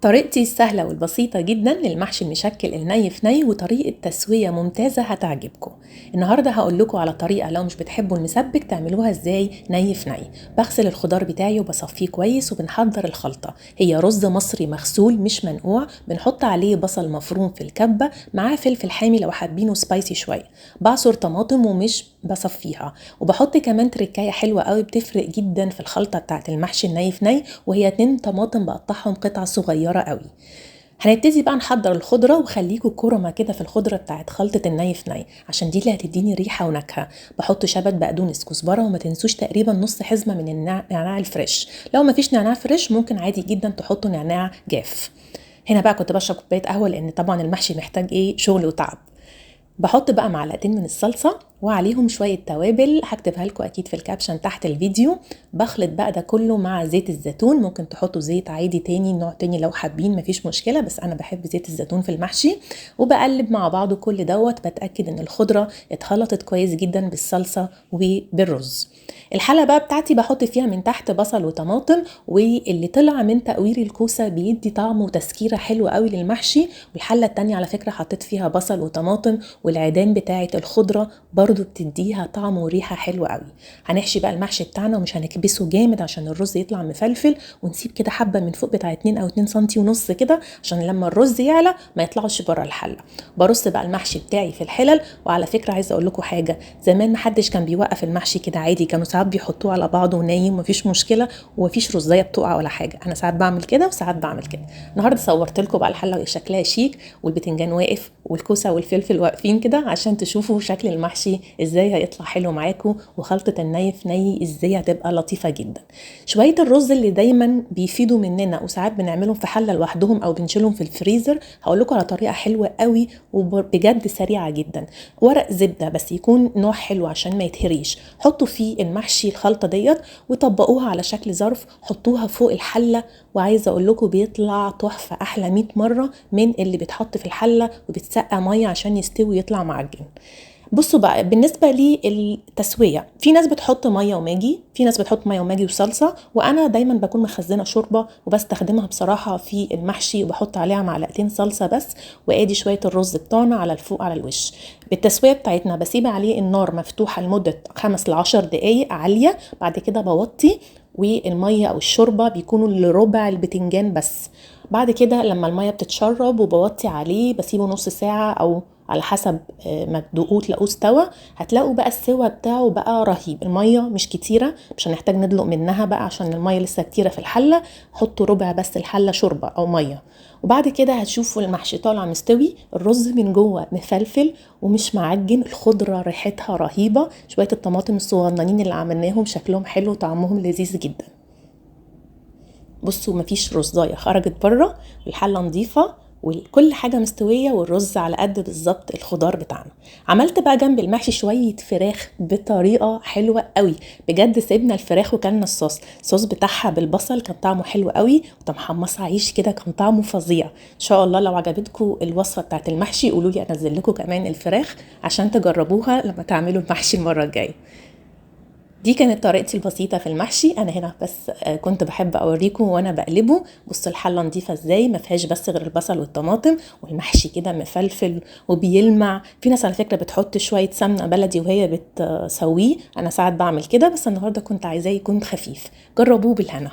طريقتي السهلة والبسيطة جدا للمحشي المشكل الني في ني، وطريقة تسوية ممتازة هتعجبكم. النهاردة هقول لكم على طريقة لو مش بتحبوا المسبك تعملوها ازاي ني في ني. بغسل الخضار بتاعي وبصفيه كويس وبنحضر الخلطة. هي رز مصري مغسول مش منقوع، بنحط عليه بصل مفروم في الكبة، معاه فلفل حامي لو حابينه سبايسي شوية، بعصر طماطم ومش بصفيها، وبحط كمان تركاية حلوة قوي بتفرق جدا في الخلطة بتاعت المحشي الني في ني، وهي 2 طماطم بقطعهم قطع صغيرة قوي. هنبتدي بقى نحضر الخضرة، وخليكوا كرمة كده في الخضرة بتاعت خلطة الني في ني عشان دي اللي هتديني ريحة ونكهة. بحط شبت بقدونس كزبرة، وما تنسوش تقريبا نص حزمة من النعناع الفريش. لو ما فيش نعناع فريش ممكن عادي جدا تحطوا نعناع جاف. هنا بقى كنت بشرب كوباية قهوة لان طبعا المحشي محتاج شغل وتعب. بحط بقى معلقتين من الصلصة وعليهم شوية توابل هكتبها لكم اكيد في الكابشن تحت الفيديو. بخلط بقى ده كله مع زيت الزيتون، ممكن تحطوا زيت عادي تاني نوع تاني لو حابين مفيش مشكلة، بس انا بحب زيت الزيتون في المحشي. وبقلب مع بعضه كل دوت، بتأكد ان الخضرة اتخلطت كويس جدا بالصلصة وبالرز. الحلة بقى بتاعتي بحط فيها من تحت بصل وطماطم، واللي طلع من تقوير الكوسة بيدي طعم وتسكيرة حلوة قوي للمحشي. والحلة التانية على فكرة حطيت فيها بصل وطماطم، والعيدان بتاعة الخضرة برضو بتديها طعم وريحة حلوة قوي. هنحشي بقى المحشي بتاعنا ومش هنكبسه جامد عشان الرز يطلع مفلفل، ونسيب كده حبة من فوق بتاع 2 أو 2 سنتي ونص كده عشان لما الرز يعلى ما يطلعش بره الحلة. برص بقى المحشي بتاعي في الحلل. وعلى فكرة عايزة اقول لكم حاجة، زمان محدش كان بيوقف المحشي كده عادي، كانوا ساعات بيحطوه على بعضه ونايم مفيش مشكلة ومفيش رزاية بتقع ولا حاجة. انا ساعات بعمل كده وساعات بعمل كده. النهارده صورت لكم بقى الحلة شكلها شيك، والبتنجان واقف والكوسة والفلفل واقفين كده عشان تشوفوا شكل المحشي ازاي هيطلع حلو معاكم، وخلطة الني في ني ازاي هتبقى لطيفة جدا. شوية الرز اللي دايما بيفيدوا مننا وساعات بنعملهم في حلة لوحدهم او بنشيلهم في الفريزر، هقول لكم على طريقة حلوة قوي وبجد سريعة جدا. ورق زبدة بس يكون نوع حلو عشان ما يتهريش، حطوا فيه المحشي الخلطة ديت وطبقوها على شكل ظرف، حطوها فوق الحلة. وعايزة اقول لكم بيطلع تحفة احلى 100 مرة من اللي بيتحط في الحلة وبتسقى مية عشان يستوي ويطلع معجن. بصوا بقى بالنسبة للتسوية، في ناس بتحط مية وماجي، في ناس بتحط مية وماجي وصلصة، وانا دايما بكون مخزنة شوربة وبستخدمها بصراحة في المحشي، وبحط عليها معلقتين صلصة بس. وادي شوية الرز بتاعنا على الفوق على الوش. بالتسوية بتاعتنا بسيب عليه النار مفتوحة لمدة 5 ل10 دقايق عالية، بعد كده بوطي، والمية او الشوربة بيكونوا لربع البتنجان بس. بعد كده لما المية بتتشرب وبوطي عليه بسيبه نص ساعة او على حسب ما تدوقوه تلاقوه استوى. هتلاقوا بقى السوا بتاعه بقى رهيب. المية مش كتيرة، مش هنحتاج ندلق منها بقى عشان المية لسه كتيرة في الحلة. حطوا ربع بس الحلة شوربة او مية. وبعد كده هتشوفوا المحشي طالع مستوي، الرز من جوه مفلفل ومش معجن، الخضرة ريحتها رهيبة، شوية الطماطم الصغننين اللي عملناهم شكلهم حلو طعمهم لذيذ جدا. بصوا مفيش رزاية خرجت بره، والحلة نظيفة وكل حاجة مستوية، والرز على قد بالظبط الخضار بتاعنا. عملت بقى جنب المحشي شوية فراخ بطريقة حلوة قوي بجد. سيبنا الفراخ وكلنا الصوص بتاعها بالبصل كان طعمه حلو قوي، ومحمصة عيش كده كان طعمه فظيع. ان شاء الله لو عجبتكم الوصفة بتاعت المحشي قولوا لي انزل لكم كمان الفراخ عشان تجربوها لما تعملوا المحشي المرة الجاية. دي كانت طريقتي البسيطة في المحشي. انا هنا بس كنت بحب اوريكم وانا بقلبه. بصوا الحلة نظيفة ازاي، ما فيهاش بس غير البصل والطماطم، والمحشي كده مفلفل وبيلمع. في ناس على فكرة بتحط شوية سمنة بلدي وهي بتسويه، انا ساعات بعمل كده، بس النهاردة كنت عايزاه يكون خفيف. جربوه بالهنا.